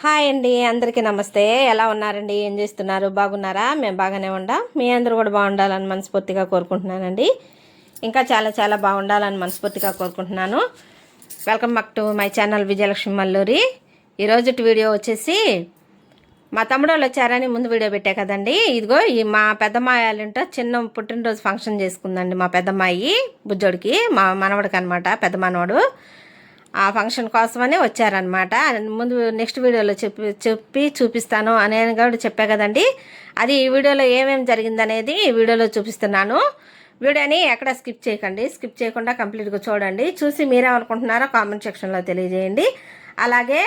Hi అండి, అందరికీ నమస్తే. ఎలా ఉన్నారండి? ఏం చేస్తున్నారు? బాగున్నారా? మేము బాగానే ఉండాం. మీ అందరూ కూడా బాగుండాలని మనస్ఫూర్తిగా కోరుకుంటున్నానండి. ఇంకా చాలా చాలా బాగుండాలని మనస్ఫూర్తిగా కోరుకుంటున్నాను. Welcome back to my channel Vijayalakshmi Malluri. ఈరోజు వీడియో వచ్చేసి మా తమ్ముడు వాళ్ళు వచ్చారని ముందు వీడియో పెట్టా కదండి. ఇదిగో ఈ మా పెద్దమ్మాయి వాళ్ళంట చిన్న పుట్టినరోజు ఫంక్షన్ చేసుకుందండి. మా పెద్దమ్మాయి బుజ్జోడికి, మా మనవడికి అనమాట, పెద్ద మనవడు. ఆ ఫంక్షన్ కోసమని వచ్చారనమాట. ముందు నెక్స్ట్ వీడియోలో చెప్పి చూపిస్తాను అని కూడా చెప్పా కదండి. అది ఈ వీడియోలో ఏమేమి జరిగిందనేది ఈ వీడియోలో చూపిస్తున్నాను. వీడియోని ఎక్కడ స్కిప్ చేయకండి, స్కిప్ చేయకుండా కంప్లీట్గా చూడండి. చూసి మీరేమనుకుంటున్నారో కామెంట్ సెక్షన్లో తెలియజేయండి. అలాగే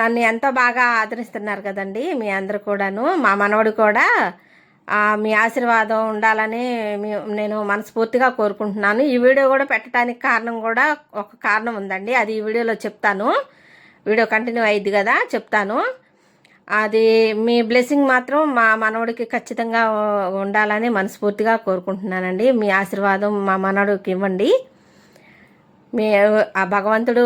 నన్ను ఎంతో బాగా ఆదరిస్తున్నారు కదండి మీ అందరు కూడాను. మా మనవడు కూడా మీ ఆశీర్వాదం ఉండాలని నేను మనస్ఫూర్తిగా కోరుకుంటున్నాను. ఈ వీడియో కూడా పెట్టడానికి కారణం కూడా ఒక కారణం ఉందండి. అది ఈ వీడియోలో చెప్తాను. వీడియో కంటిన్యూ అయ్యిద్ది కదా, చెప్తాను. అది మీ బ్లెస్సింగ్ మాత్రం మా మనవడికి ఖచ్చితంగా ఉండాలని మనస్ఫూర్తిగా కోరుకుంటున్నానండి. మీ ఆశీర్వాదం మా మనవడికి ఇవ్వండి. మీ ఆ భగవంతుడు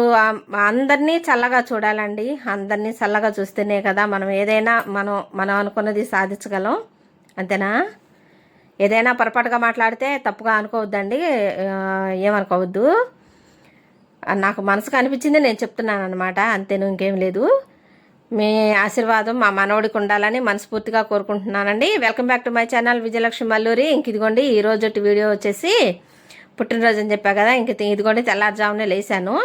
అందరినీ చల్లగా చూడాలండి. అందరినీ చల్లగా చూస్తేనే కదా మనం ఏదైనా మనం అనుకున్నది సాధించగలం. అంతేనా? ఏదైనా పొరపాటుగా మాట్లాడితే తప్పుగా అనుకోవద్దండి, ఏమనుకోవద్దు. నాకు మనసుకు అనిపించింది నేను చెప్తున్నాను అనమాట, అంతేను, ఇంకేం లేదు. మీ ఆశీర్వాదం మా మనవడికి ఉండాలని మనస్ఫూర్తిగా కోరుకుంటున్నానండి. Welcome back to my channel Vijayalakshmi Malluri. ఇంక ఇదిగోండి ఈరోజు వీడియో వచ్చేసి పుట్టినరోజు అని చెప్పా కదా. ఇంక ఇదిగోండి తెల్లారుజామునే లేసాను.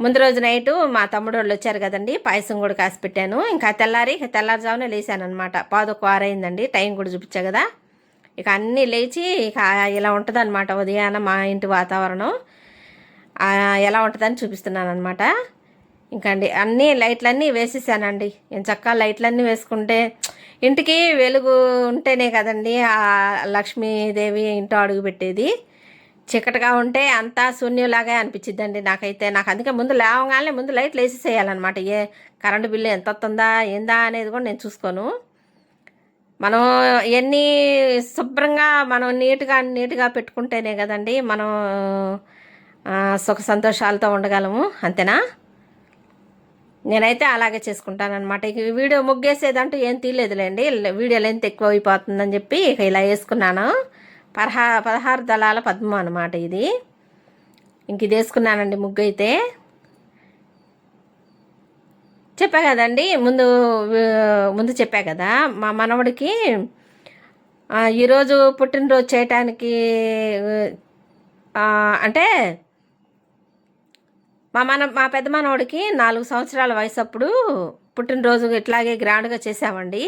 ముందు రోజు నైటు మా తమ్ముడు వాళ్ళు వచ్చారు కదండి, పాయసం కూడా కాసి పెట్టాను. ఇంకా తెల్లారుజామునే లేసాను అనమాట. 11:15 అయిందండి. టైం కూడా చూపించా కదా. ఇక అన్నీ లేచి ఇక ఇలా ఉంటుంది అనమాట ఉదయాన మా ఇంటి వాతావరణం ఎలా ఉంటుందని చూపిస్తున్నాను అనమాట. ఇంకండి అన్నీ లైట్లన్నీ వేసేసానండి. నేను చక్కగా లైట్లన్నీ వేసుకుంటే ఇంటికి వెలుగు ఉంటేనే కదండి ఆ లక్ష్మీదేవి ఇంట్లో అడుగు పెట్టేది. చీకటిగా ఉంటే అంతా శూన్యంలాగా అనిపించిద్దండి నాకైతే. నాకు అందుకే ముందు లేవగానే ముందు లైట్లు వేసేసేయాలన్నమాట. కరెంటు బిల్లు ఎంత వస్తుందా ఏందా అనేది కూడా నేను చూసుకోను. మనం ఎన్ని శుభ్రంగా మనం నీట్గా పెట్టుకుంటేనే కదండి మనం సుఖ సంతోషాలతో ఉండగలము. అంతేనా? నేనైతే అలాగే చేసుకుంటానమాట. ఇక వీడియో ముగ్గేసేదంటూ ఏం తీయలేదులేండి, వీడియో లెంత్ ఎక్కువ అయిపోతుందని చెప్పి ఇక ఇలా వేసుకున్నాను. 16 దళాల పద్మం అనమాట ఇది. ఇంక ఇది వేసుకున్నానండి ముగ్గు అయితే. చెప్పా కదండి ముందు చెప్పా కదా, మా మనవడికి ఈరోజు పుట్టినరోజు చేయటానికి అంటే మా పెద్ద మనవడికి 4 సంవత్సరాల వయసు అప్పుడు పుట్టినరోజు ఇట్లాగే గ్రాండ్గా చేసామండి.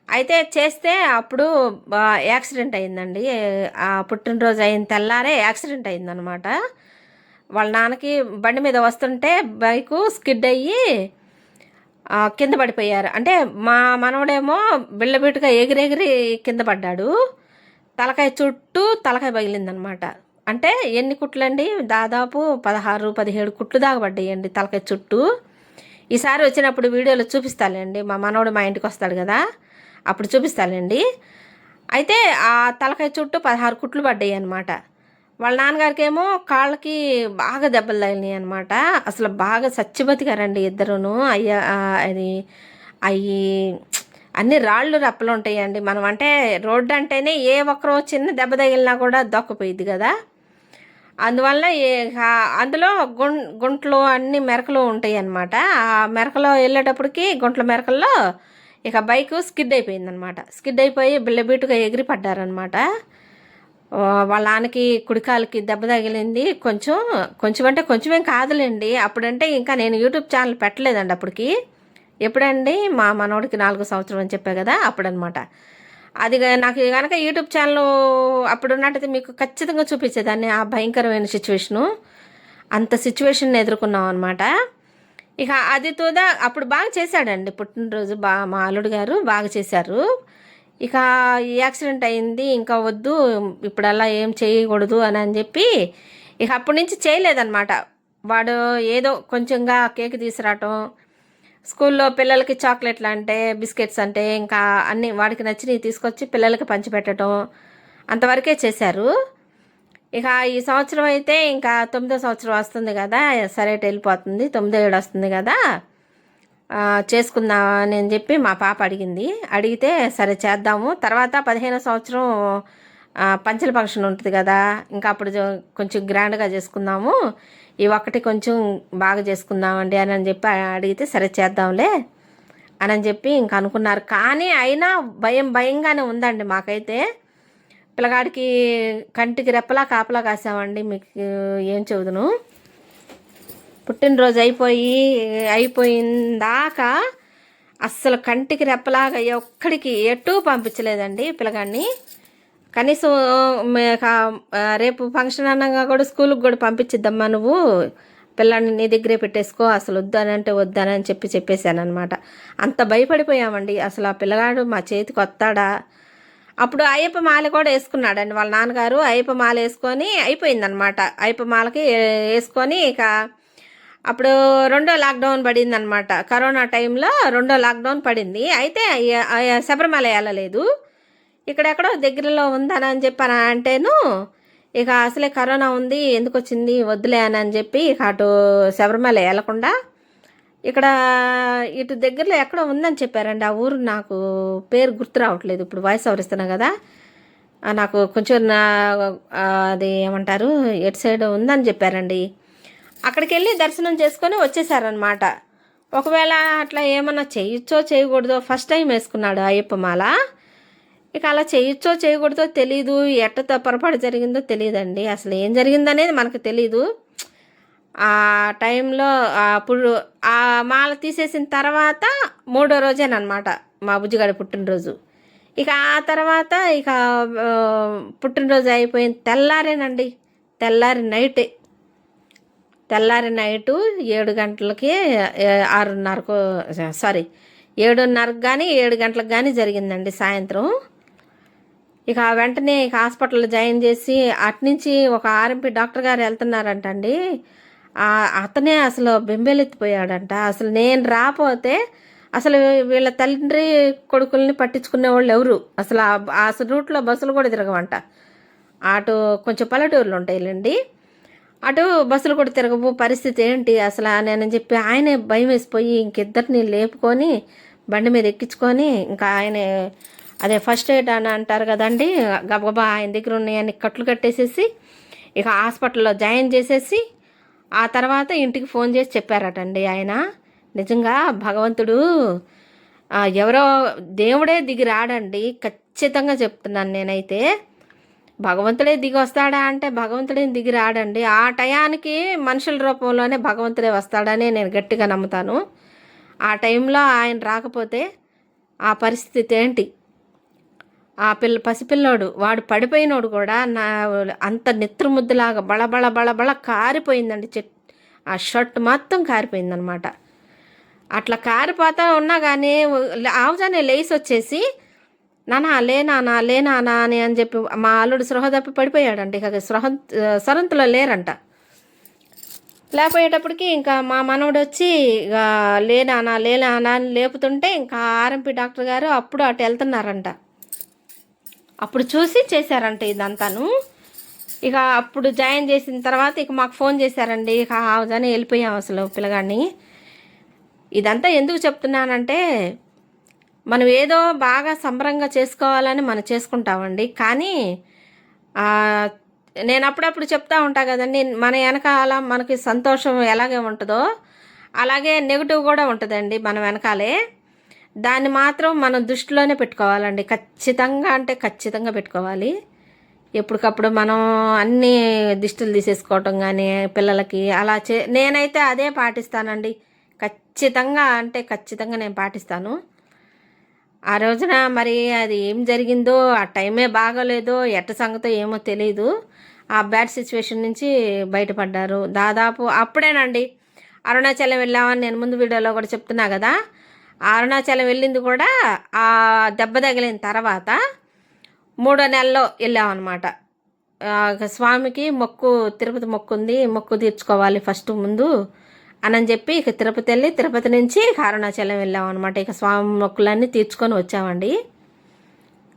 అయితే చేస్తే అప్పుడు యాక్సిడెంట్ అయిందండి. ఆ పుట్టినరోజు అయిన తెల్లారే యాక్సిడెంట్ అయిందనమాట. వాళ్ళ నాన్నకి బండి మీద వస్తుంటే బైకు స్కిడ్ అయ్యి కింద పడిపోయారు. అంటే మా మనవడేమో బిళ్ళబిట్టుగా ఎగిరెగిరి కింద పడ్డాడు. తలకాయ పగిలిందనమాట. అంటే ఎన్ని కుట్లండి, దాదాపు 16-17 కుట్లు దాకా పడ్డాయండి తలకాయ చుట్టూ. ఈసారి వచ్చినప్పుడు వీడియోలో చూపిస్తానండి. మా మనవడు మా ఇంటికి వస్తాడు కదా, అప్పుడు చూపిస్తానండి. అయితే ఆ తలకాయ చుట్టూ 16 కుట్లు పడ్డాయి అనమాట. వాళ్ళ నాన్నగారికి ఏమో కాళ్ళకి బాగా దెబ్బలు తగిలినాయి అనమాట. అసలు బాగా చచ్చిబతికారండి ఇద్దరును. అది అన్ని రాళ్ళు రప్పలు ఉంటాయండి. మనం అంటే రోడ్డు అంటేనే ఏ ఒక్కరో చిన్న దెబ్బ తగిలినా కూడా దొక్కపోయిద్ది కదా. అందువల్ల అందులో గుంటలు అన్ని మెరకలు ఉంటాయి అన్నమాట. ఆ మెరకలో వెళ్ళేటప్పటికి గుంటల మెరకల్లో ఇక బైకు స్కిడ్ అయిపోయిందనమాట. స్కిడ్ అయిపోయి బిళ్ళబీటుగా ఎగిరి పడ్డారనమాట. వాళ్ళ నాన్నకి కుడికాలకి దెబ్బ తగిలింది. కొంచెం అంటే కొంచెమేం కాదులేండి. అప్పుడంటే ఇంకా నేను యూట్యూబ్ ఛానల్ పెట్టలేదండి అప్పటికి. ఎప్పుడండి మా మనవడికి 4 సంవత్సరం అని చెప్పా కదా, అప్పుడనమాట. అది నాకు కనుక యూట్యూబ్ ఛానల్ అప్పుడు ఉన్నట్టయితే మీకు ఖచ్చితంగా చూపించేదాన్ని ఆ భయంకరమైన సిచ్యువేషను. అంత సిచ్యువేషన్ ఎదుర్కొన్నాం అనమాట. ఇక అది తోదా అప్పుడు బాగా చేశాడండి పుట్టినరోజు. మా అల్లుడు గారు బాగా చేశారు. ఇక ఈ యాక్సిడెంట్ అయింది, ఇంకా వద్దు ఇప్పుడు అలా ఏం చేయకూడదు అని చెప్పి ఇక అప్పటి నుంచి చేయలేదన్నమాట. వాడు ఏదో కొంచెంగా కేక్ తీసుకురావటం, స్కూల్లో పిల్లలకి చాక్లెట్లు అంటే బిస్కెట్స్ అంటే ఇంకా అన్నీ వాడికి నచ్చినవి తీసుకొచ్చి పిల్లలకి పంచిపెట్టడం అంతవరకే చేశారు. ఇక ఈ సంవత్సరం అయితే ఇంకా 9వ సంవత్సరం వస్తుంది కదా, సరే వెళ్ళిపోతుంది, 9 ఏడు వస్తుంది కదా. చేసుకుందామని అని చెప్పి మా పాప అడిగింది. అడిగితే సరే చేద్దాము, తర్వాత 15వ సంవత్సరం పంచల ఫంక్షన్ ఉంటుంది కదా, ఇంకా అప్పుడు కొంచెం గ్రాండ్గా చేసుకుందాము, ఈ ఒక్కటి కొంచెం బాగా చేసుకుందామండి అని చెప్పి అడిగితే సరే చేద్దాంలే అని చెప్పి ఇంక అనుకున్నారు. కానీ అయినా భయంగానే ఉందండి మాకైతే. పిల్లగాడికి కంటికి రెప్పలా కాపలా కాసామండి. మీకు ఏం చెబుదును, పుట్టినరోజు అయిపోయిందాకా అస్సలు కంటికి రెప్పలాగా ఒక్కడికి ఎటు పంపించలేదండి పిల్లగాడిని. కనీసం రేపు ఫంక్షన్ అన్నగా కూడా స్కూల్కి కూడా పంపించిద్దమ్మా, నువ్వు పిల్లాడిని నీ దగ్గరే పెట్టేసుకో, అసలు వద్దానంటే వద్దానని చెప్పేశాను అనమాట. అంత భయపడిపోయామండి. అసలు ఆ పిల్లగాడు మా చేతికి వస్తాడా. అప్పుడు అయ్యప్ప మాల కూడా వేసుకున్నాడండి వాళ్ళ నాన్నగారు. అయ్యప్ప మాల వేసుకొని అయిపోయిందనమాట. అయ్యప్ప మాలకి వేసుకొని ఇక అప్పుడు రెండో లాక్డౌన్ పడింది అనమాట. కరోనా టైంలో రెండో లాక్డౌన్ పడింది. అయితే శబరిమల వెళ్ళలేదు, ఇక్కడెక్కడో దగ్గరలో ఉందని చెప్పాను. అంటేను ఇక అసలే కరోనా ఉంది, ఎందుకు వచ్చింది వద్దులే అని చెప్పి ఇక అటు శబరిమల వెళ్ళకుండా ఇక్కడ ఇటు దగ్గరలో ఎక్కడో ఉందని చెప్పారండి. ఆ ఊరు నాకు పేరు గుర్తు రావట్లేదు, ఇప్పుడు వాయిస్ ఎవరిస్తున్నా కదా, నాకు కొంచెం అది ఏమంటారు ఎటు సైడ్ ఉందని చెప్పారండి. అక్కడికి వెళ్ళి దర్శనం చేసుకొని వచ్చేసారనమాట. ఒకవేళ అట్లా ఏమన్నా చేయొచ్చో చేయకూడదో, ఫస్ట్ టైం వేసుకున్నాడు అయ్యప్ప మాల. ఇక అలా చేయొచ్చో చేయకూడదో తెలీదు, ఎట్ట పొరపాటు జరిగిందో తెలియదండి. అసలు ఏం జరిగిందనేది మనకు తెలీదు. ఆ టైంలో అప్పుడు ఆ మాల తీసేసిన తర్వాత 3వ రోజేనమాట మా బుజ్జిగాడి పుట్టినరోజు. ఇక ఆ తర్వాత ఇక పుట్టినరోజు అయిపోయిన తెల్లారి నైటు 7 గంటలకి 6:30కు 7:30కి కానీ 7 గంటలకు కానీ జరిగిందండి సాయంత్రం. ఇక వెంటనే ఇక హాస్పిటల్లో జాయిన్ చేసి అట్నుంచి ఒక ఆర్ఎంపీ డాక్టర్ గారు వెళ్తున్నారంటండి. అతనే అసలు బెంబేలెత్తిపోయాడంట. అసలు నేను రాపోతే అసలు వీళ్ళ తండ్రి కొడుకుల్ని పట్టించుకునే వాళ్ళు ఎవరు, అసలు ఆ రూట్లో బస్సులు కూడా తిరగవంట. అటు కొంచెం పల్లెటూరులు ఉంటాయిలేండి, అటు బస్సులు కూడా తిరగవు, పరిస్థితి ఏంటి అసలు నేనని చెప్పి ఆయనే భయం వేసిపోయి ఇంకిద్దరిని లేపుకొని బండి మీద ఎక్కించుకొని ఇంకా ఆయన అదే ఫస్ట్ ఎయిడ్ అని అంటారు కదండి, గబగబా ఆయన దగ్గర ఉన్నాయని కట్లు కట్టేసేసి ఇక హాస్పిటల్లో జాయిన్ చేసేసి ఆ తర్వాత ఇంటికి ఫోన్ చేసి చెప్పారటండి ఆయన. నిజంగా భగవంతుడు ఎవరో దేవుడే దిగి రాడండి, ఖచ్చితంగా చెప్తున్నాను నేనైతే. భగవంతుడే దిగి వస్తాడా అంటే భగవంతుడే దిగి రాడండి. ఆ టయానికి మనుషుల రూపంలోనే భగవంతుడే వస్తాడని నేను గట్టిగా నమ్ముతాను. ఆ టైంలో ఆయన రాకపోతే ఆ పరిస్థితి ఏంటి, ఆ పసిపిల్లోడు వాడు పడిపోయినోడు కూడా అంత నెత్తురుముద్దులాగా బళబళ బళబళ కారిపోయిందండి. ఆ షర్ట్ మొత్తం కారిపోయిందనమాట. అట్లా కారిపోతా ఉన్నా కానీ ఆవుజానే లేచి వచ్చేసి నానా లేనానా అని చెప్పి మా అల్లుడు సృహ తప్పి పడిపోయాడండి. ఇక సొరంతలో లేరంట. లేకపోయేటప్పటికి ఇంకా మా మనవడు వచ్చి ఇక లేనానా అని లేపుతుంటే ఇంకా ఆర్ఎంపీ డాక్టర్ గారు అప్పుడు అటు వెళ్తున్నారంట. అప్పుడు చూసి చేశారంట ఇదంతాను. ఇక అప్పుడు జాయిన్ చేసిన తర్వాత ఇక మాకు ఫోన్ చేశారండి. ఇక ఆవుజానే వెళ్ళిపోయాం అసలు పిల్లగాడిని. ఇదంతా ఎందుకు చెప్తున్నానంటే మనం ఏదో బాగా సంబరంగా చేసుకోవాలని మనం చేసుకుంటామండి. కానీ నేను అప్పుడప్పుడు చెప్తా ఉంటా కదండి, మన వెనకాల మనకి సంతోషం ఎలాగే ఉంటుందో అలాగే నెగిటివ్ కూడా ఉంటుందండి మన వెనకాలే. దాన్ని మాత్రం మనం దృష్టిలోనే పెట్టుకోవాలండి, ఖచ్చితంగా అంటే ఖచ్చితంగా పెట్టుకోవాలి. ఎప్పటికప్పుడు మనం అన్నీ దిష్టిలు తీసేసుకోవటం కానీ పిల్లలకి అలా నేనైతే అదే పాటిస్తానండి. ఖచ్చితంగా అంటే ఖచ్చితంగా నేను పాటిస్తాను. ఆ రోజున మరి అది ఏం జరిగిందో, ఆ టైమే బాగోలేదో, ఎట్ట సంగతో ఏమో తెలియదు. ఆ బ్యాడ్ సిచ్యువేషన్ నుంచి బయటపడ్డారు. దాదాపు అప్పుడేనండి అరుణాచలం వెళ్ళామని నేను ముందు వీడియోలో కూడా చెప్తున్నా కదా. ఆ అరుణాచలం వెళ్ళింది కూడా ఆ దెబ్బ తగిలిన తర్వాత 3వ నెలలో వెళ్ళామన్నమాట. స్వామికి తిరుపతి మొక్కు ఉంది, మొక్కు తీర్చుకోవాలి ఫస్ట్ ముందు అని చెప్పి ఇక తిరుపతి వెళ్ళి తిరుపతి నుంచి ఇక అరుణాచలం వెళ్ళామన్నమాట. ఇక స్వామి మొక్కులన్నీ తీర్చుకొని వచ్చామండి.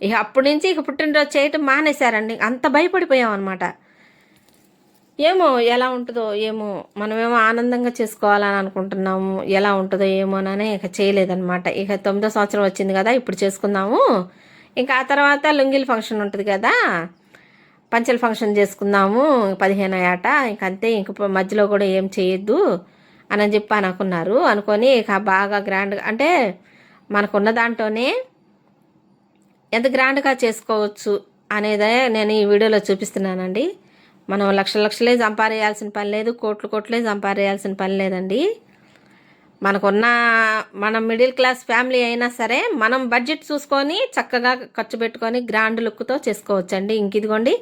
ఇక అప్పటి నుంచి ఇక పుట్టినరోజు చేయటం మానేశారండి, అంత భయపడిపోయాం అనమాట. ఏమో ఎలా ఉంటుందో ఏమో, మనమేమో ఆనందంగా చేసుకోవాలని అనుకుంటున్నాము, ఎలా ఉంటుందో ఏమోనని ఇక చేయలేదన్నమాట. ఇక 9వ సంవత్సరం వచ్చింది కదా, ఇప్పుడు చేసుకుందాము. ఇంకా ఆ తర్వాత లుంగిల్ ఫంక్షన్ ఉంటుంది కదా, పంచెల ఫంక్షన్ చేసుకుందాము 15 ఏట, ఇంక అంతే, ఇంక మధ్యలో కూడా ఏం చేయొద్దు అని చెప్పి అనుకున్నారు. అనుకొని ఇక బాగా గ్రాండ్గా, అంటే మనకున్న దాంట్లోనే ఎంత గ్రాండ్గా చేసుకోవచ్చు అనేదే నేను ఈ వీడియోలో చూపిస్తున్నానండి. మనం లక్షలే సంపాదించాల్సిన పని లేదు, కోట్లే సంపాదించాల్సిన పని లేదండి. మనకున్న, మనం మిడిల్ క్లాస్ ఫ్యామిలీ అయినా సరే మనం బడ్జెట్ చూసుకొని చక్కగా ఖర్చు పెట్టుకొని గ్రాండ్ లుక్తో చేసుకోవచ్చండి. ఇంక ఇదిగోండి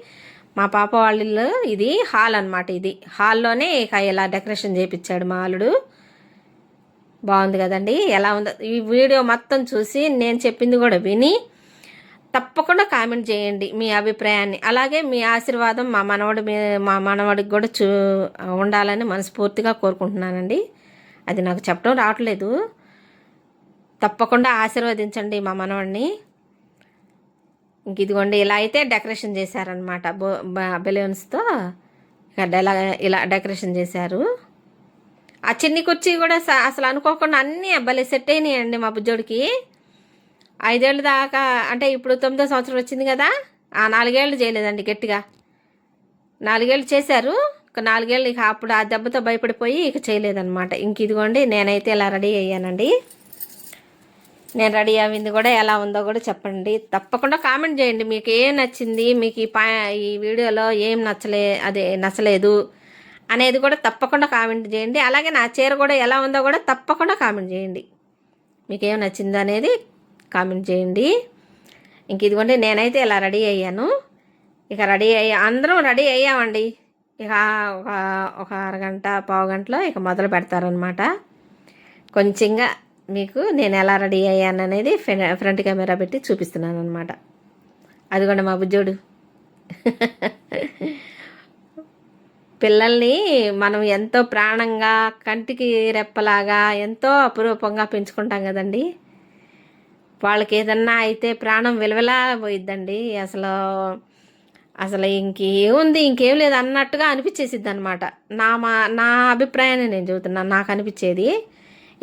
మా పాప వాళ్ళ ఇల్లు, ఇది హాల్ అనమాట. ఇది హాల్లోనే ఇక ఇలా డెకరేషన్ చేయించాడు మా అల్లుడు. బాగుంది కదండి. ఎలా ఉందో ఈ వీడియో మొత్తం చూసి నేను చెప్పింది కూడా విని తప్పకుండా కామెంట్ చేయండి మీ అభిప్రాయాన్ని. అలాగే మీ ఆశీర్వాదం మా మనవడికి కూడా ఉండాలని మనస్ఫూర్తిగా కోరుకుంటున్నానండి. అది నాకు చెప్పడం రావట్లేదు. తప్పకుండా ఆశీర్వదించండి మా మనవడిని. ఇంక ఇదిగోండి ఇలా అయితే డెకరేషన్ చేశారనమాట. బెలూన్స్తో ఇలా డెకరేషన్ చేశారు. ఆ చిన్ని కుర్చీ కూడా అసలు అనుకోకుండా అన్నీ భలే సెట్ అయినాయండి మా బుజ్జోడికి. 5 ఏళ్ళ దాకా, అంటే ఇప్పుడు 9వ సంవత్సరం వచ్చింది కదా, ఆ 4 ఏళ్ళు చేయలేదండి గట్టిగా. 4 ఏళ్ళు చేశారు, ఒక 4 ఏళ్ళు ఇక అప్పుడు ఆ దెబ్బతో భయపడిపోయి ఇక చేయలేదన్నమాట. ఇంక ఇదిగోండి నేనైతే ఇలా రెడీ అయ్యానండి. నేను రెడీ అయింది కూడా ఎలా ఉందో కూడా చెప్పండి. తప్పకుండా కామెంట్ చేయండి మీకు ఏం నచ్చింది, మీకు ఈ వీడియోలో ఏం నచ్చలేదు అనేది కూడా తప్పకుండా కామెంట్ చేయండి. అలాగే నా చీర కూడా ఎలా ఉందో కూడా తప్పకుండా కామెంట్ చేయండి. మీకు ఏం నచ్చింది అనేది కామెంట్ చేయండి. ఇంక ఇదిగోండి నేనైతే ఇలా రెడీ అయ్యాను. ఇక అందరం రెడీ అయ్యామండి. ఇక ఒక అరగంట పావు గంటలో ఇక మొదలు పెడతారనమాట. కొంచెంగా మీకు నేను ఎలా రెడీ అయ్యాను అనేది ఫ్రంట్ కెమెరా పెట్టి చూపిస్తున్నాను అనమాట. అదిగోండి మా బుజ్జోడు. పిల్లల్ని మనం ఎంతో ప్రాణంగా, కంటికి రెప్పలాగా ఎంతో అపురూపంగా పెంచుకుంటాం కదండి. వాళ్ళకి ఏదన్నా అయితే ప్రాణం విలువలా పోయిద్దండి. అసలు ఇంకేం లేదు అన్నట్టుగా అనిపించేసిద్ది అనమాట. నా అభిప్రాయాన్ని నేను చెబుతున్నాను, నాకు అనిపించేది.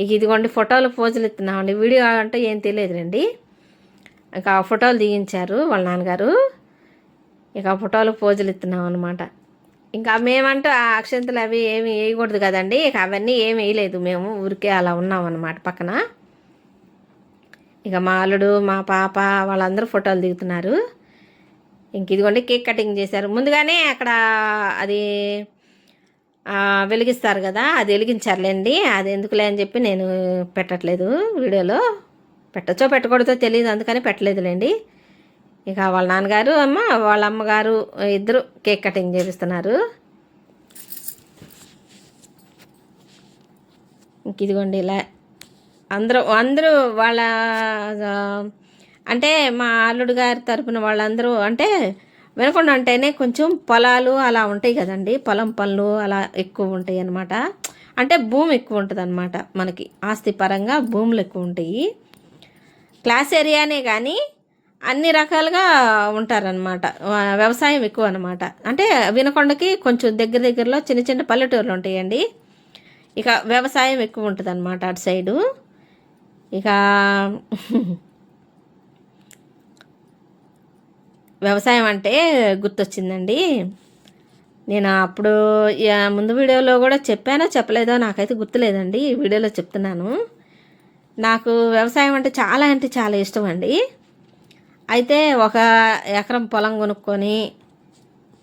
ఇక ఇదిగోండి ఫోటోలు పోజులు ఇస్తున్నామండి. వీడియో అంటే ఏం తెలియదులేండి. ఇక ఫోటోలు దిగించారు వాళ్ళ నాన్నగారు. ఇక ఫోటోలు పోజులు ఇస్తున్నాం అనమాట. ఇంకా మేమంటూ ఆ అక్షంతలు అవి ఏమి వేయకూడదు కదండి. ఇక అవన్నీ ఏమి వేయలేదు, మేము ఊరికే అలా ఉన్నాం అన్నమాట పక్కన. ఇక మా అల్లుడు, మా పాప వాళ్ళందరూ ఫోటోలు దిగుతున్నారు. ఇంక ఇదిగోండి కేక్ కటింగ్ చేశారు. ముందుగానే అక్కడ అది వెలిగిస్తారు కదా, అది వెలిగించారులేండి. అది ఎందుకులే అని చెప్పి నేను పెట్టట్లేదు వీడియోలో. పెట్టచ్చో పెట్టకూడదో తెలియదు, అందుకని పెట్టలేదులేండి. ఇక వాళ్ళ నాన్నగారు వాళ్ళ అమ్మగారు ఇద్దరు కేక్ కటింగ్ చేపిస్తున్నారు. ఇంక ఇదిగోండి ఇలా అందరూ వాళ్ళ, అంటే మా అల్లుడు గారి తరపున వాళ్ళందరూ, అంటే వినకొండ అంటేనే కొంచెం పొలాలు అలా ఉంటాయి కదండి, పొలం పనులు అలా ఎక్కువ ఉంటాయి అన్నమాట. అంటే భూమి ఎక్కువ ఉంటుంది అన్నమాట, మనకి ఆస్తి పరంగా భూములు ఎక్కువ ఉంటాయి. క్లాస్ ఏరియానే కానీ అన్ని రకాలుగా ఉంటారనమాట. వ్యవసాయం ఎక్కువ అనమాట. అంటే వినకొండకి కొంచెం దగ్గరలో చిన్న చిన్న పల్లెటూర్లు ఉంటాయండి. ఇక వ్యవసాయం ఎక్కువ ఉంటుంది అనమాట అటు సైడు. ఇక వ్యవసాయం అంటే గుర్తొచ్చిందండి. నేను అప్పుడు ముందు వీడియోలో కూడా చెప్పానో చెప్పలేదో నాకైతే గుర్తులేదండి, ఈ వీడియోలో చెప్తున్నాను. నాకు వ్యవసాయం అంటే చాలా ఇష్టం అండి. అయితే 1 ఎకరం పొలం కొనుక్కొని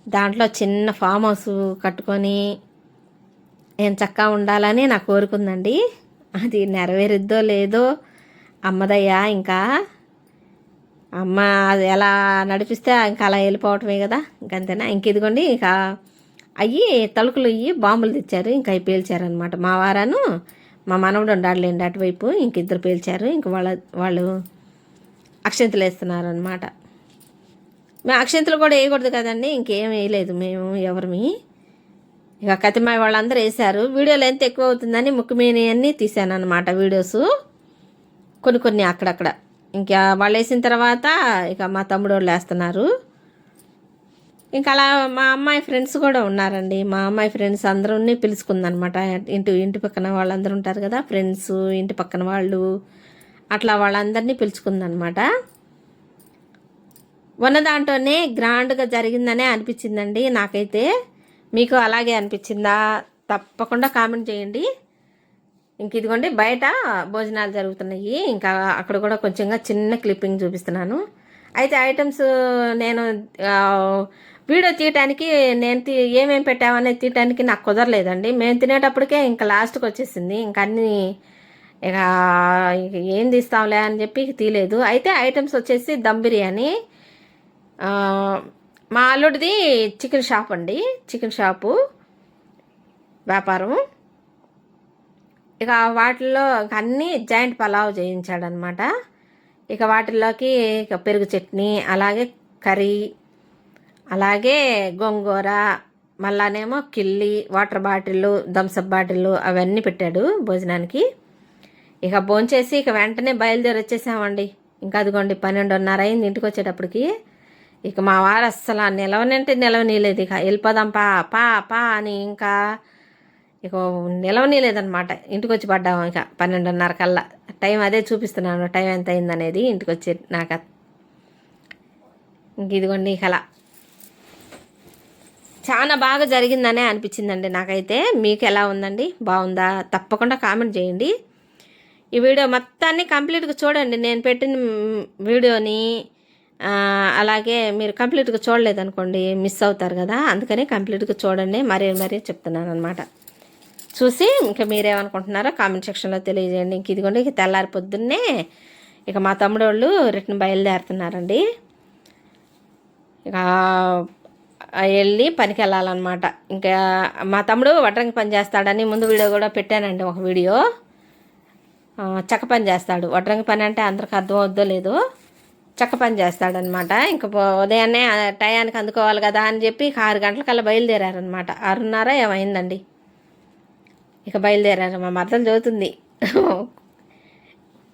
దాంట్లో చిన్న ఫామ్ హౌస్ కట్టుకొని నేను చక్కగా ఉండాలని నా కోరుకుందండి. అది నెరవేరుద్దో లేదో అమ్మదయ్యా. ఇంకా అమ్మ అది ఎలా నడిపిస్తే ఇంకా అలా వెళ్ళిపోవటమే కదా, ఇంకంతేనా. ఇంక ఇదిగోండి ఇక తలుకులు బాంబులు తెచ్చారు, ఇంకా అవి పేల్చారనమాట. మా వారాను మా మనవడు ఉండాడులేండి అటువైపు, ఇంక ఇద్దరు పేల్చారు. ఇంక వాళ్ళు అక్షంతలు వేస్తున్నారు అనమాట. మేము అక్షంతలు కూడా వేయకూడదు కదండి, ఇంకేం వేయలేదు మేము ఎవరిమి. ఇక కతిమాయి వాళ్ళందరూ వేశారు. వీడియోలు ఎంత ఎక్కువ అవుతుందని ముఖ్యమైనవన్నీ తీశాను అనమాట వీడియోస్, కొన్ని అక్కడక్కడ. ఇంకా వాళ్ళు వేసిన తర్వాత ఇక మా తమ్ముడు వాళ్ళు వేస్తున్నారు. ఇంకా అలా మా అమ్మాయి ఫ్రెండ్స్ కూడా ఉన్నారండి. మా అమ్మాయి ఫ్రెండ్స్ అందరూని పిలుచుకుందనమాట. ఇంటి పక్కన వాళ్ళందరూ ఉంటారు కదా, ఫ్రెండ్స్, ఇంటి పక్కన వాళ్ళు, అట్లా వాళ్ళందరినీ పిలుచుకుందనమాట. ఉన్న దాంట్లోనే గ్రాండ్గా జరిగిందనే అనిపించిందండి నాకైతే. మీకు అలాగే అనిపించిందా? తప్పకుండా కామెంట్ చేయండి. ఇంక ఇదిగోండి బయట భోజనాలు జరుగుతున్నాయి. ఇంకా అక్కడ కూడా కొంచెంగా చిన్న క్లిప్పింగ్ చూపిస్తున్నాను. అయితే ఐటమ్స్ నేను వీడియో తీయటానికి నేను ఏమేమి పెట్టామనేది తీయటానికి నాకు కుదరలేదండి. మేము తినేటప్పటికే ఇంకా లాస్ట్కి వచ్చేసింది. ఇంకా అన్నీ ఇక ఏం తీస్తాంలే అని చెప్పి తీయలేదు. అయితే ఐటమ్స్ వచ్చేసి దమ్ బిర్యానీ, మా అల్లుడిది చికెన్ షాప్ అండి, చికెన్ షాపు వ్యాపారం. ఇక వాటిల్లో అన్నీ జాయింట్ పలావ్ చేయించాడనమాట. ఇక వాటిల్లోకి ఇక పెరుగు చట్నీ, అలాగే కర్రీ, అలాగే గోంగూర, మళ్ళానేమో కిల్లి, వాటర్ బాటిళ్ళు, థమ్సప్ బాటిళ్ళు అవన్నీ పెట్టాడు భోజనానికి. ఇక భోంచేసి ఇక వెంటనే బయలుదేరి వచ్చేసామండి. ఇంకా అదిగోండి 12:30 అయింది ఇంటికి వచ్చేటప్పటికి. ఇక మా వారు అస్సలు నిలవనీయలేదు. ఇక వెళ్ళిపోదాం పా పా పా అని ఇంకా ఇక నిలవనీయలేదనమాట. ఇంటికి వచ్చి పడ్డాము ఇక 12:30 కల్లా. టైం అదే చూపిస్తున్నాను, టైం ఎంత అయిందనేది ఇంటికి వచ్చి నాకు. ఇంక ఇదిగోండి ఇక అలా చాలా బాగా జరిగిందనే అనిపించిందండి నాకైతే. మీకు ఎలా ఉందండి? బాగుందా? తప్పకుండా కామెంట్ చేయండి. ఈ వీడియో మొత్తాన్ని కంప్లీట్గా చూడండి. నేను పెట్టిన వీడియోని అలాగే మీరు కంప్లీట్గా చూడలేదనుకోండి మిస్ అవుతారు కదా. అందుకని కంప్లీట్గా చూడండి, మరీ చెప్తున్నాను అనమాట. చూసి ఇంకా మీరేమనుకుంటున్నారో కామెంట్ సెక్షన్లో తెలియజేయండి. ఇంక ఇదిగోండి ఇక తెల్లారి పొద్దున్నే ఇక మా తమ్ముడు వాళ్ళు రిటర్న్ బయలుదేరుతున్నారండి. ఇక వెళ్ళి పనికి వెళ్ళాలన్నమాట. ఇంకా మా తమ్ముడు వడ్రంగి పని చేస్తాడని ముందు వీడియో కూడా పెట్టానండి, ఒక వీడియో. చెక్క పని చేస్తాడు. వడ్రంగి పని అంటే అందరికి అర్థం అవుద్దో లేదో, చెక్క పని చేస్తాడనమాట. ఇంకా ఉదయాన్నే టయానికి అందుకోవాలి కదా అని చెప్పి 6 గంటలకల్లా బయలుదేరారనమాట. 6:30 ఏమైందండి. ఇక బయలుదేరారు. మా మరదలు చదువుతుంది,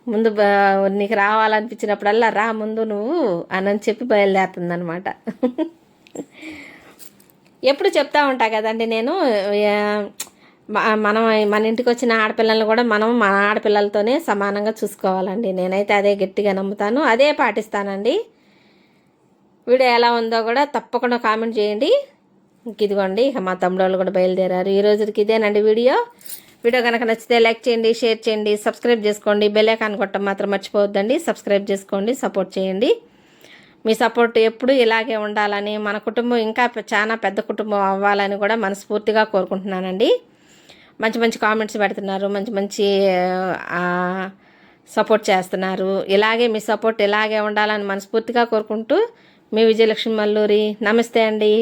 ముందు నీకు రావాలనిపించినప్పుడల్లా రా ముందు నువ్వు అని చెప్పి బయలుదేరుతుంది అనమాట. ఎప్పుడు చెప్తా ఉంటా కదండి నేను, మనం మన ఇంటికి వచ్చిన ఆడపిల్లల్ని కూడా మనం మన ఆడపిల్లలతోనే సమానంగా చూసుకోవాలండి. నేనైతే అదే గట్టిగా నమ్ముతాను, అదే పాటిస్తానండి. వీడియో ఎలా ఉందో కూడా తప్పకుండా కామెంట్ చేయండి. ఇదిగోండి ఇక మా తమ్ముడు వాళ్ళు కూడా బయలుదేరారు. ఈ రోజుకి ఇదేనండి వీడియో. వీడియో కనుక నచ్చితే లైక్ చేయండి, షేర్ చేయండి, సబ్స్క్రైబ్ చేసుకోండి. బెల్ ఐకాన్ కొట్టడం మాత్రం మర్చిపోవద్దండి. సబ్స్క్రైబ్ చేసుకోండి, సపోర్ట్ చేయండి. మీ సపోర్ట్ ఎప్పుడు ఇలాగే ఉండాలని, మన కుటుంబం ఇంకా చాలా పెద్ద కుటుంబం అవ్వాలని కూడా మనస్ఫూర్తిగా కోరుకుంటున్నానండి. మంచి కామెంట్స్ పెడుతున్నారు, మంచి సపోర్ట్ చేస్తున్నారు. ఇలాగే మీ సపోర్ట్ ఇలాగే ఉండాలని మనస్ఫూర్తిగా కోరుకుంటూ మీ విజయలక్ష్మి మల్లూరి. నమస్తే అండి.